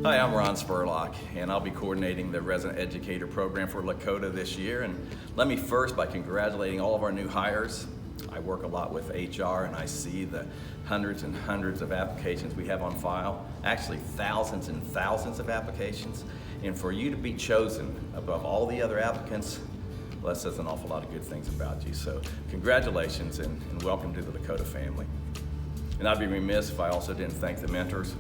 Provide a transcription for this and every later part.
Hi, I'm Ron Spurlock, and I'll be coordinating the Resident Educator program for Lakota this year. And let me first by congratulating all of our new hires. I work a lot with HR, and I see the hundreds and hundreds of applications we have on file, actually thousands and thousands of applications. And for you to be chosen above all the other applicants, well, that says an awful lot of good things about you. So congratulations and welcome to the Lakota family. And I'd be remiss if I also didn't thank the mentors.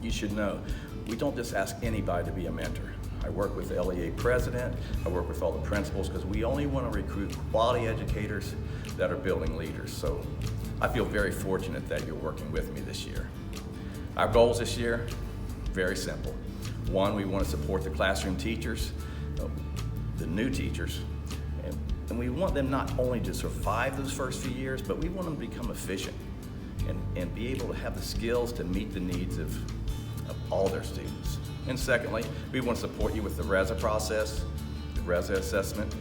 You should know, we don't just ask anybody to be a mentor. I work with the LEA president, I work with all the principals, because we only want to recruit quality educators that are building leaders. So I feel very fortunate that you're working with me this year. Our goals this year, very simple. One, we want to support the classroom teachers, the new teachers, and we want them not only to survive those first few years, but we want them to become efficient and be able to have the skills to meet the needs of all their students. And secondly, we want to support you with the RESA process, the RESA assessment.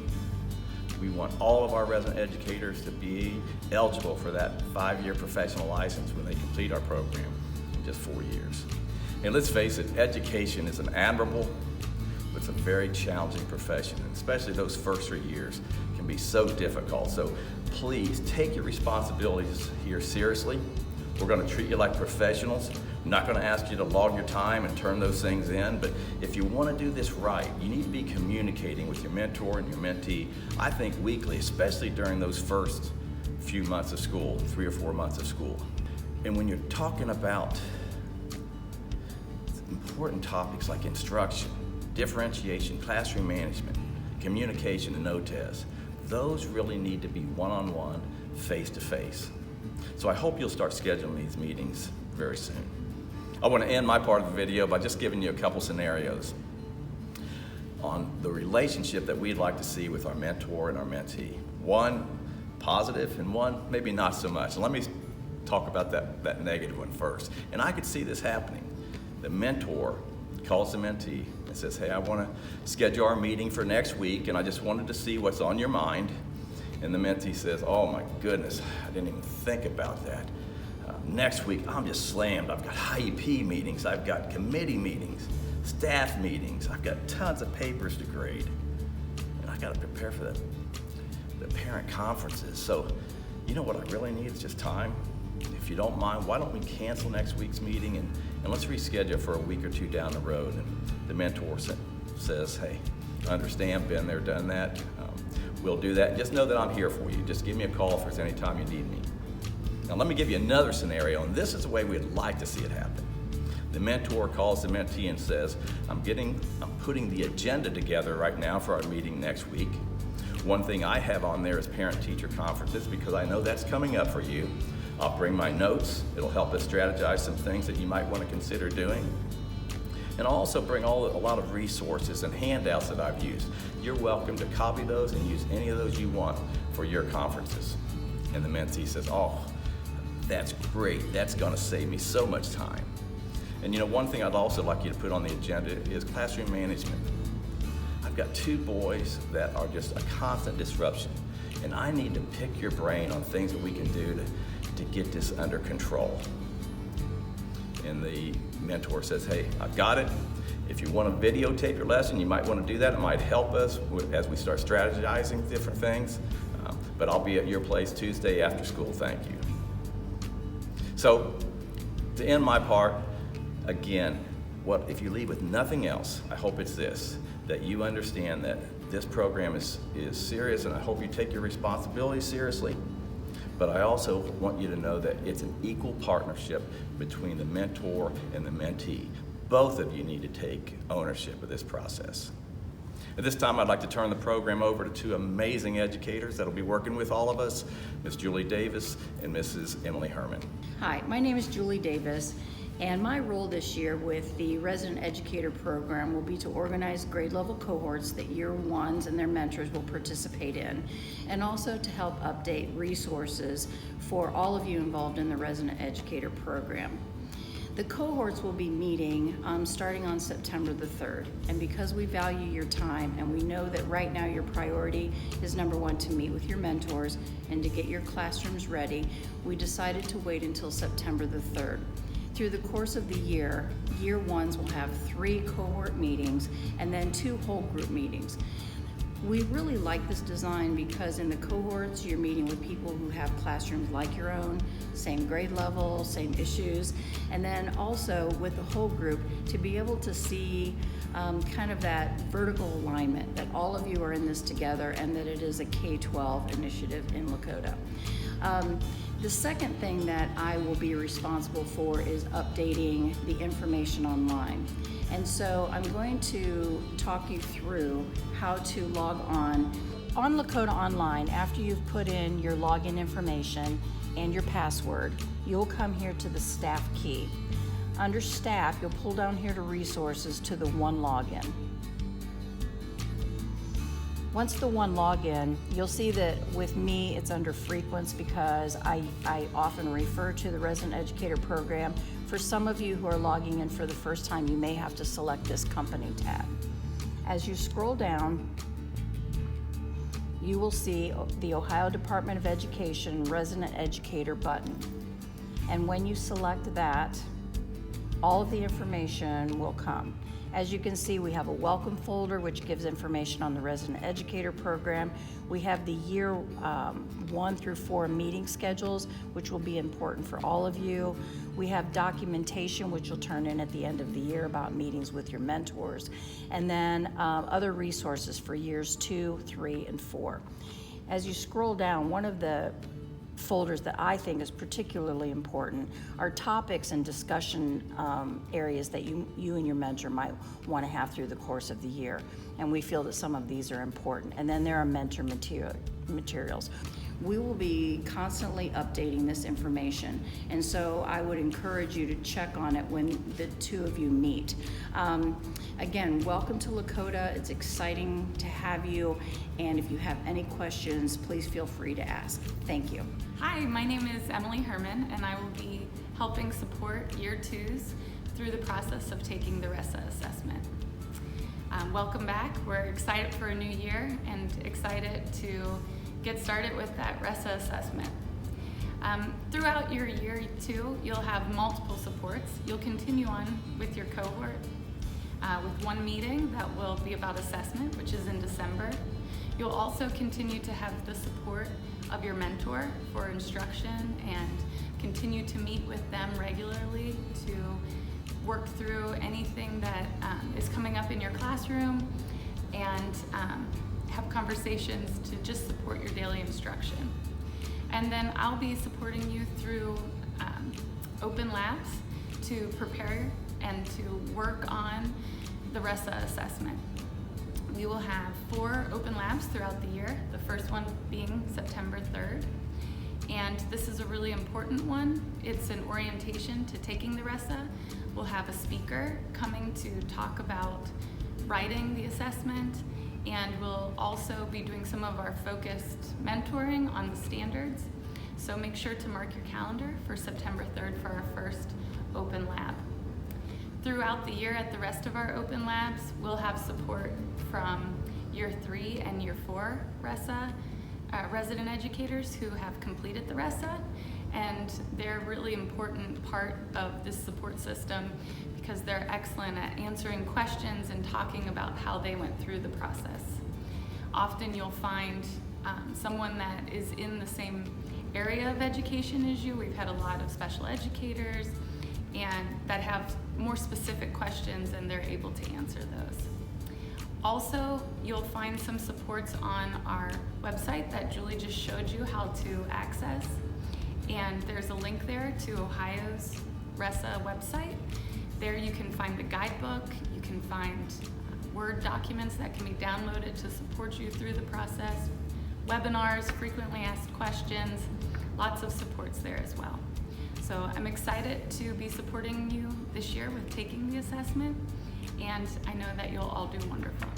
We want all of our resident educators to be eligible for that 5-year professional license when they complete our program in just 4 years. And let's face it, education is an admirable, but it's a very challenging profession, and especially those first 3 years can be so difficult. So please take your responsibilities here seriously. We're going to treat you like professionals. I'm not going to ask you to log your time and turn those things in, but if you want to do this right, you need to be communicating with your mentor and your mentee, I think weekly, especially during those first few months of school, 3 or 4 months of school. And when you're talking about important topics like instruction, differentiation, classroom management, communication, and no-test, those really need to be one-on-one, face-to-face. So I hope you'll start scheduling these meetings very soon. I want to end my part of the video by just giving you a couple scenarios on the relationship that we'd like to see with our mentor and our mentee. One positive and one maybe not so much. And let me talk about that negative one first. And I could see this happening. The mentor calls the mentee and says, hey, I want to schedule our meeting for next week, and I just wanted to see what's on your mind. And the mentee says, oh my goodness, I didn't even think about that. Next week, I'm just slammed. I've got IEP meetings, I've got committee meetings, staff meetings, I've got tons of papers to grade, and I got to prepare for the parent conferences. So, you know what I really need is just time. If you don't mind, why don't we cancel next week's meeting and let's reschedule for a week or two down the road. And the mentor says, hey, I understand, been there, done that. We'll do that. Just know that I'm here for you. Just give me a call if there's any time you need me. Now let me give you another scenario, and this is the way we'd like to see it happen. The mentor calls the mentee and says, I'm putting the agenda together right now for our meeting next week. One thing I have on there is parent-teacher conferences, because I know that's coming up for you. I'll bring my notes. It'll help us strategize some things that you might want to consider doing. And I'll also bring a lot of resources and handouts that I've used. You're welcome to copy those and use any of those you want for your conferences. And the mentee says, oh, that's great. That's going to save me so much time. And you know, one thing I'd also like you to put on the agenda is classroom management. I've got 2 boys that are just a constant disruption, and I need to pick your brain on things that we can do to get this under control. And the mentor says, hey, I've got it. If you want to videotape your lesson, you might want to do that. It might help us as we start strategizing different things. But I'll be at your place Tuesday after school. Thank you. So to end my part, again, if you leave with nothing else, I hope it's this, that you understand that this program is serious, and I hope you take your responsibility seriously. But I also want you to know that it's an equal partnership between the mentor and the mentee. Both of you need to take ownership of this process. At this time, I'd like to turn the program over to 2 amazing educators that'll be working with all of us, Ms. Julie Davis and Mrs. Emily Hermann. Hi, my name is Julie Davis, and my role this year with the Resident Educator program will be to organize grade level cohorts that year ones and their mentors will participate in, and also to help update resources for all of you involved in the Resident Educator program. The cohorts will be meeting starting on September the 3rd, and because we value your time and we know that right now your priority is number 1 to meet with your mentors and to get your classrooms ready, we decided to wait until September the 3rd. Through the course of the year, year ones will have 3 cohort meetings and then 2 whole group meetings. We really like this design because in the cohorts, you're meeting with people who have classrooms like your own, same grade level, same issues, and then also with the whole group to be able to see kind of that vertical alignment, that all of you are in this together and that it is a K-12 initiative in Lakota. The second thing that I will be responsible for is updating the information online. And so I'm going to talk you through how to log on. On Lakota Online, after you've put in your login information and your password, you'll come here to the staff key. Under staff, you'll pull down here to resources to the one login. Once the one login, you'll see that with me, it's under frequents because I often refer to the Resident Educator program. For some of you who are logging in for the first time, you may have to select this company tab. As you scroll down, you will see the Ohio Department of Education Resident Educator button. And when you select that, all of the information will come. As you can see, we have a welcome folder which gives information on the Resident Educator program. We have the year 1 through 4 meeting schedules, which will be important for all of you. We have documentation, which you'll turn in at the end of the year about meetings with your mentors. And then other resources for years 2, 3, and 4. As you scroll down, one of the folders that I think is particularly important are topics and discussion areas that you and your mentor might want to have through the course of the year. And we feel that some of these are important. And then there are mentor materials. We will be constantly updating this information, and so I would encourage you to check on it when the two of you meet. Again, welcome to Lakota. It's exciting to have you, and if you have any questions, please feel free to ask. Thank you. Hi, my name is Emily Hermann, and I will be helping support year 2s through the process of taking the RESA assessment. Welcome back. We're excited for a new year and excited to get started with that RESA assessment. Throughout your year 2, you'll have multiple supports. You'll continue on with your cohort with one meeting that will be about assessment, which is in December. You'll also continue to have the support of your mentor for instruction and continue to meet with them regularly to work through anything that is coming up in your classroom and have conversations to just support your daily instruction. And then I'll be supporting you through open labs to prepare and to work on the RESA assessment. We will have 4 open labs throughout the year, the first one being September 3rd. And this is a really important one. It's an orientation to taking the RESA. We'll have a speaker coming to talk about writing the assessment, and we'll also be doing some of our focused mentoring on the standards. So make sure to mark your calendar for September 3rd for our first open lab. Throughout the year at the rest of our open labs, we'll have support from year 3 and year 4 RESA resident educators who have completed the RESA, and they're a really important part of this support system because they're excellent at answering questions and talking about how they went through the process. Often you'll find someone that is in the same area of education as you. We've had a lot of special educators and that have more specific questions, and they're able to answer those. Also, you'll find some supports on our website that Julie just showed you how to access. And there's a link there to Ohio's RESA website. There you can find the guidebook, you can find Word documents that can be downloaded to support you through the process, webinars, frequently asked questions, lots of supports there as well. So I'm excited to be supporting you this year with taking the assessment, and I know that you'll all do wonderful.